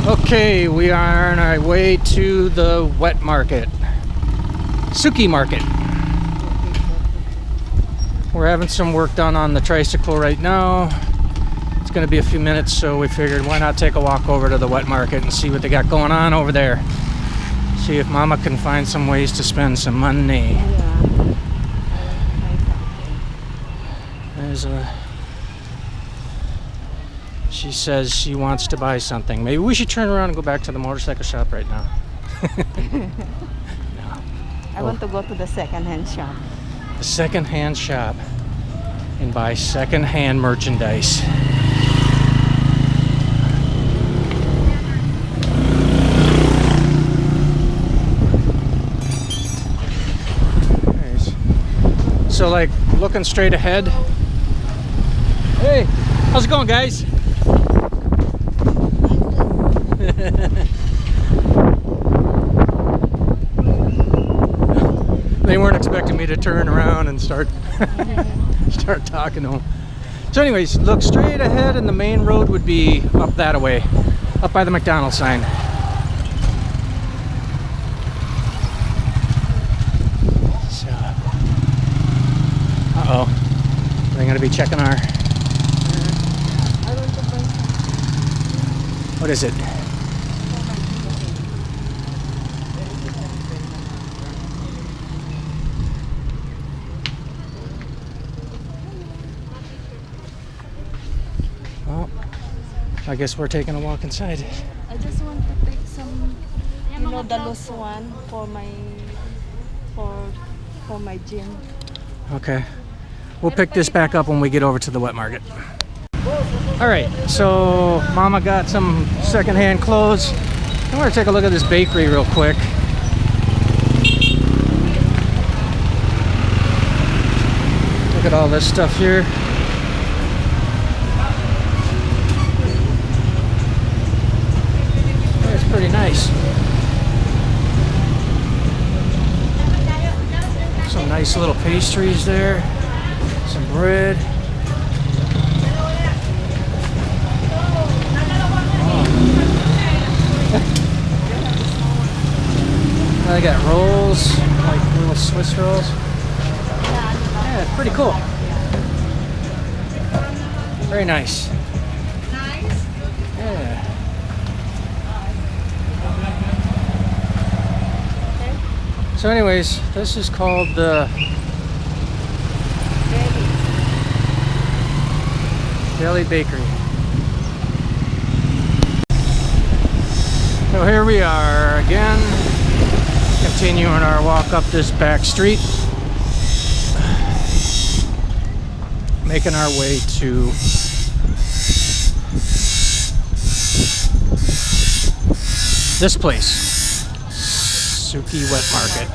Okay, we are on our way to the wet market, Suki market. We're having some work done on the tricycle right now. It's going to be a few minutes, so we figured why not take a walk over to the wet market and see what they got going on over there. See if Mama can find some ways to spend some money. There's a... She says she wants to buy something. Maybe we should turn around and go back to the motorcycle shop right now. No. I want to go to the secondhand shop. The secondhand shop and buy secondhand merchandise. Nice. So like looking straight ahead. Hey, how's it going, guys? They weren't expecting me to turn around and start talking to them. So anyways, look straight ahead and the main road would be up that way, up by the McDonald's sign. So, uh-oh, they're gonna be checking our... What is it? Well, I guess we're taking a walk inside. I just want to take some, you know, the loose one for my gym. Okay. We'll pick this back up when we get over to the wet market. Alright, so Mama got some secondhand clothes. I'm going to take a look at this bakery real quick. Look at all this stuff here. That's pretty nice. Some nice little pastries there. Some bread. I got rolls, like little Swiss rolls. Yeah, it's pretty cool. Very nice. Yeah. So anyways, this is called the Deli Bakery. So here we are again. Continuing our walk up this back street, making our way to this place, Suki Wet Market.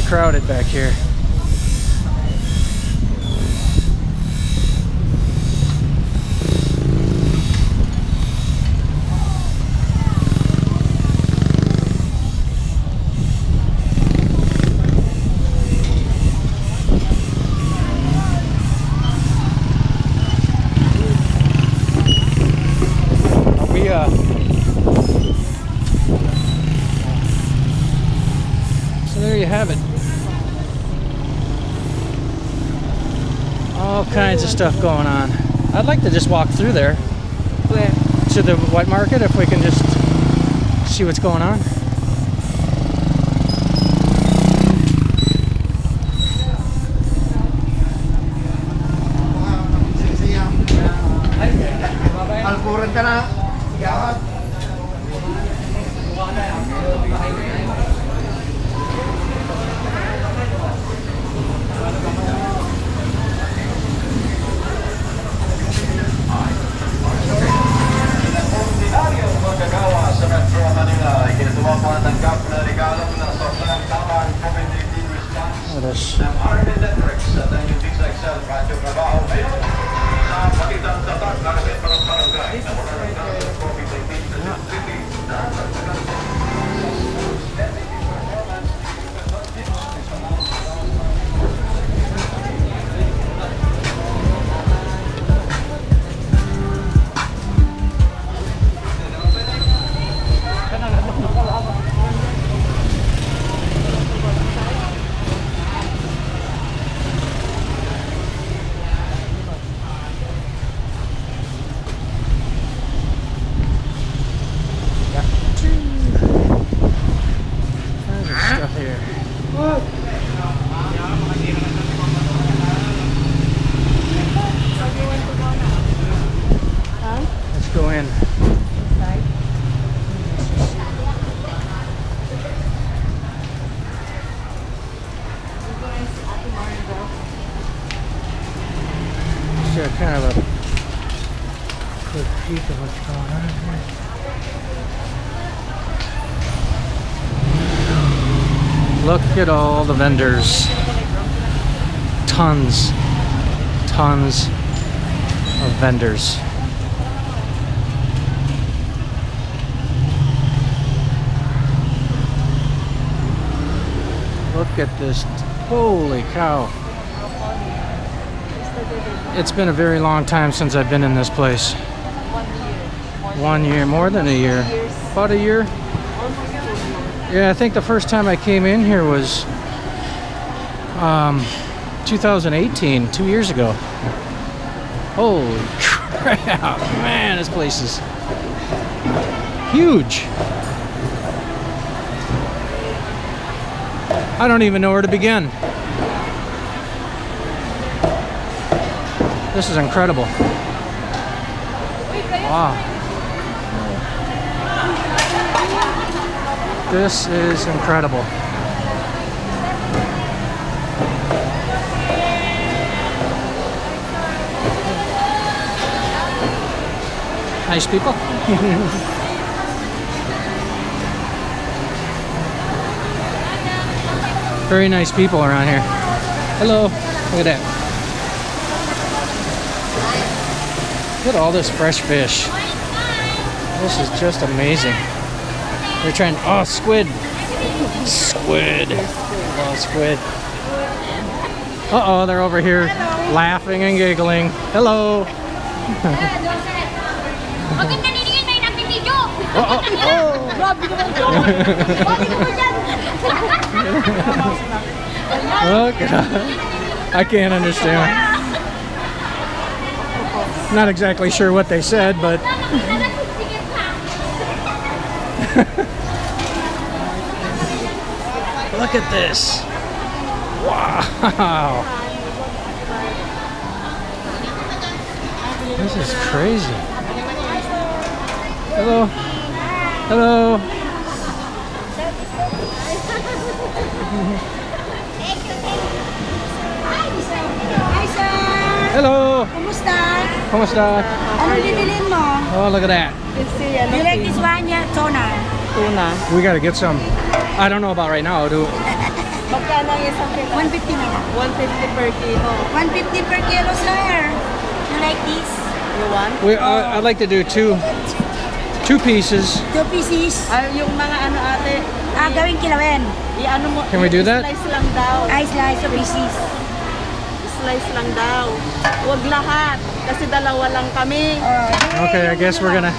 Crowded back here. So there you have it. All kinds of stuff going on. I'd like to just walk through there. Where? To the wet market, if we can just see what's going on. this. Go in. So kind of a quick peek of what's going on here. Look at all the vendors. Tons of vendors. Look at this. Holy cow. It's been a very long time since I've been in this place. 1 year, more than a year. About a year? Yeah, I think the first time I came in here was 2018, 2 years ago. Holy crap, man, this place is huge. I don't even know where to begin. This is incredible. Wow. This is incredible. Nice people. Very nice people around here. Hello. Look at that. Look at all this fresh fish. This is just amazing. They're trying. Oh, squid. Squid. Oh, squid. Uh-oh, they're over here laughing and giggling. Hello. Look, I can't understand. Not exactly sure what they said, but look at this. Wow. This is crazy. Hello. Hello. Hello. Kumusta? Kumusta? Ano bibilin mo? Oh, look at that. You like this one? Yeah, tuna. Tuna. We gotta get some. I don't know about right now. Magkano yung isang kilo? 150 na. 150 per kilo. 150 per kilo, sir. You like this? You want? I'd like to do two pieces. 2 pieces. Yung mga ano ate, Gawing kilawin. i-ano mo, Can we do that? slice lang daw. Slice 2 pieces. Slice lang daw. Huwag lahat, kasi dalawa lang kami. Okay, I guess we're gonna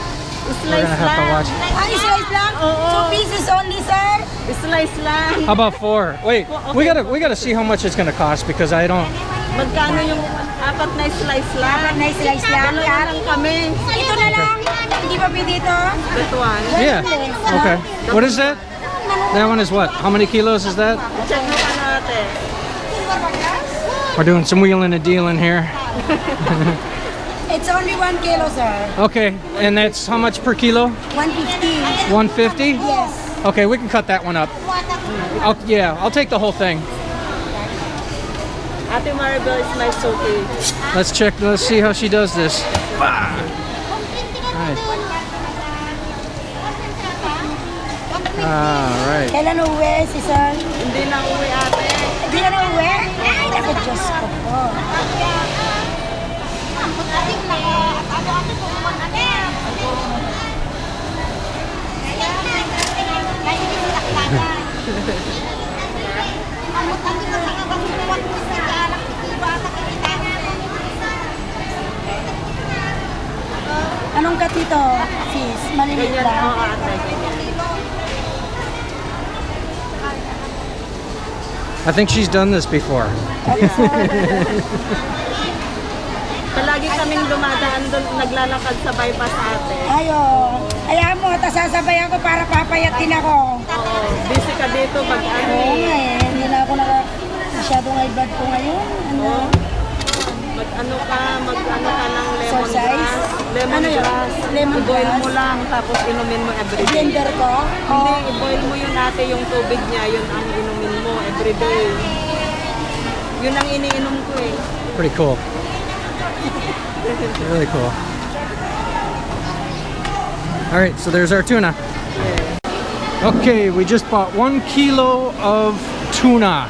Slice have to lang. watch. Slice lang? Oo. 2 pieces only, sir. Slice lang. How about 4? Wait, Okay. we gotta see how much it's gonna cost because I don't. Magkano yung 4 na slice lang? 4 na slice lang. Dalawa lang kami. Ito na lang. Hindi ba pwede ito? That one. Yeah. Okay. What is that? That one is what? How many kilos is that? Check mo ano ate. We're doing some wheeling and dealing here. It's only 1 kilo, sir. Okay, and that's how much per kilo? 150. 150? Yes. Okay, we can cut that one up. I'll take the whole thing. Ate Maribel is my Suki. Let's see how she does this. All right. Kailan uwi si sir? Hindi na uwi ate. Hindi ka na uwi? Diyos ko po. Anong katito, sis? Maliliit Ganyan lang? po ate. I think she's done this before. Palagi kaming dumadaan doon, naglalakad sa bypass ate. Ayo. Ayaw mo, sasabayan ko para papayat din ako. Oo, busy ka dito pag ano Oo eh. nga eh. Hindi na ako masyadong high blood ko ngayon. Ano? Mag-ano ka ng Exercise? Ano yun? lemongrass. Lemongrass? I-boil mo lang, tapos inumin mo everyday. Blender ko? Hindi, i-boil mo yun ate, yung tubig niya, yun ang inumin mo everyday. Yun ang iniinom ko eh. Pretty cool. Really cool. All right, so there's our tuna. Okay, we just bought 1 kilo of tuna.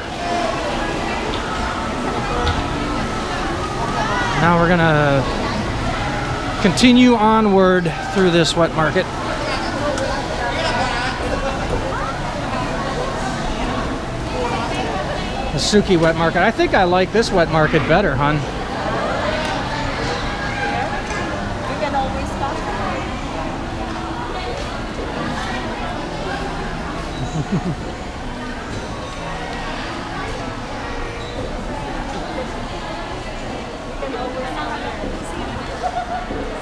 Now we're gonna continue onward through this wet market. The Suki wet market. I think I like this wet market better, hon. You can always stop.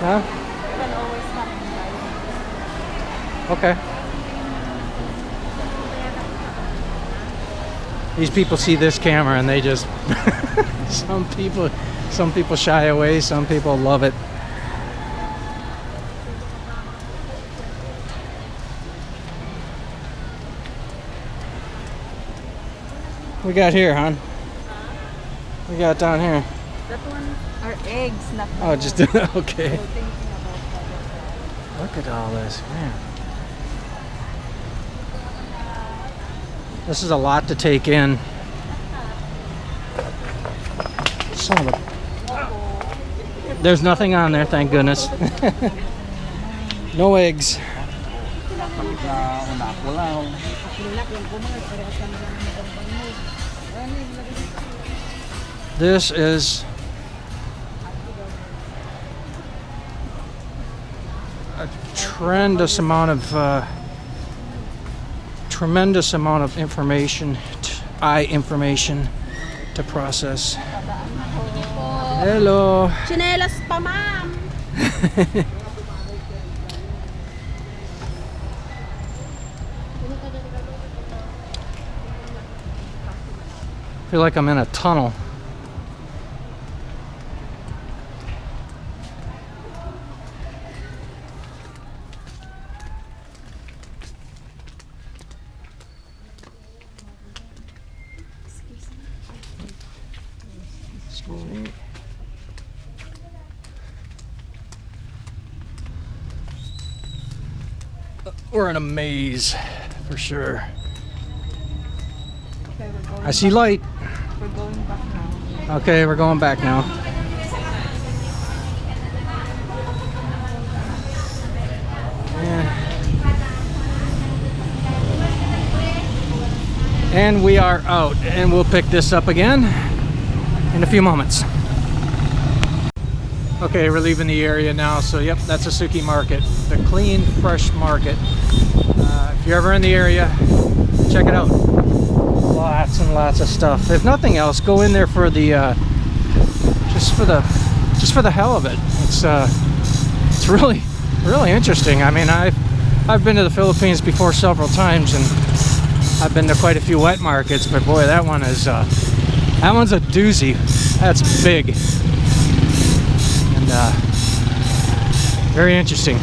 Huh? You can always stop. Okay. These people see this camera and they just some people shy away, some people love it. We got here, hon? We got down here. That one are eggs, not Oh, just okay. Look at all this, man. This is a lot to take in. Son of a... There's nothing on there, thank goodness. No eggs. This is a tremendous amount of information, information to process. Hello. Chinelas pa, ma'am. I feel like I'm in a tunnel. Excuse me. We're in a maze for sure. Okay, we're going I see light. We're going back now. Okay, we're going back now. And we are out, and we'll pick this up again in a few moments. Okay, we're leaving the area now, so yep, that's a Suki market, the clean, fresh market. If you're ever in the area, check it out. Lots and lots of stuff. If nothing else, go in there for the just for the hell of it. It's really interesting. I mean, I've been to the Philippines before several times, and I've been to quite a few wet markets, but boy, that one's a doozy. That's big and very interesting.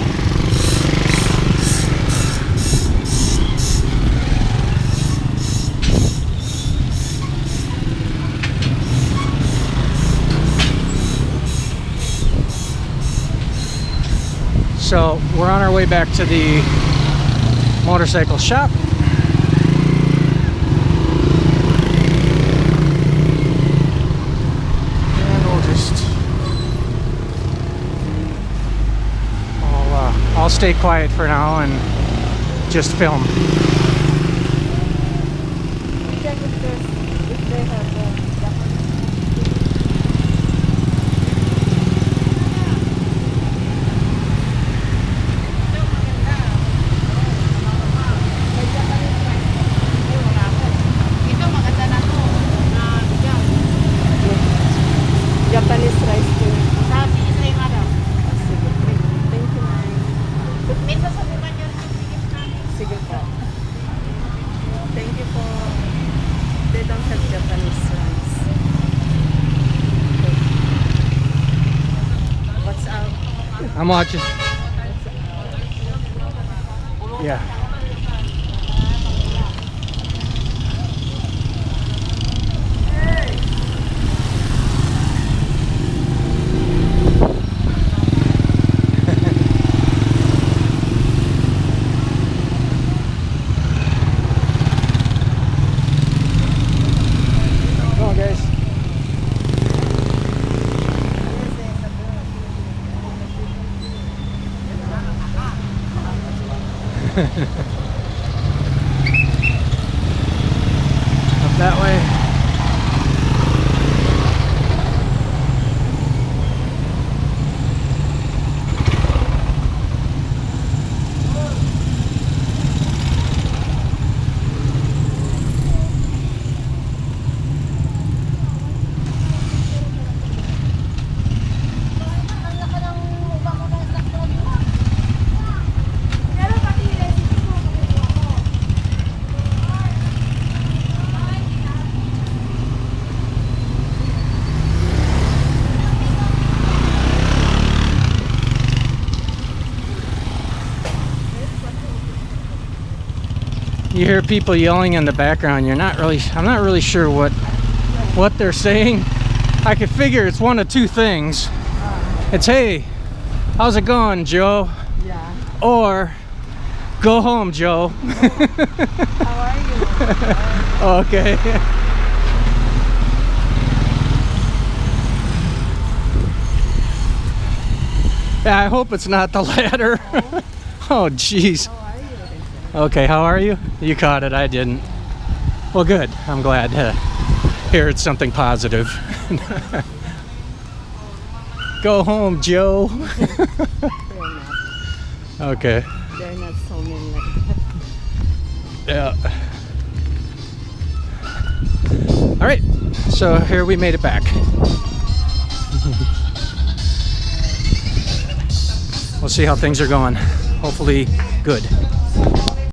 So we're on our way back to the motorcycle shop. stay quiet for now and just film. Check if they have Japanese rice too. Sige, thank you, ma'am. Sige po. Thank you po. They don't have Japanese rice. What's up? I'm watching. Yeah. Come on, guys. Up that way. You hear people yelling in the background. I'm not really sure what they're saying. I could figure it's one of two things. It's, hey, how's it going, Joe? Yeah. Or, go home, Joe. How are you? Okay. Yeah, I hope it's not the latter. Oh, jeez. Okay, how are you? You caught it, I didn't. Well, good. I'm glad to hear it's something positive. Go home, Joe. Okay. They're not so mean like that. Yeah. All right, so here we made it back. We'll see how things are going. Hopefully good.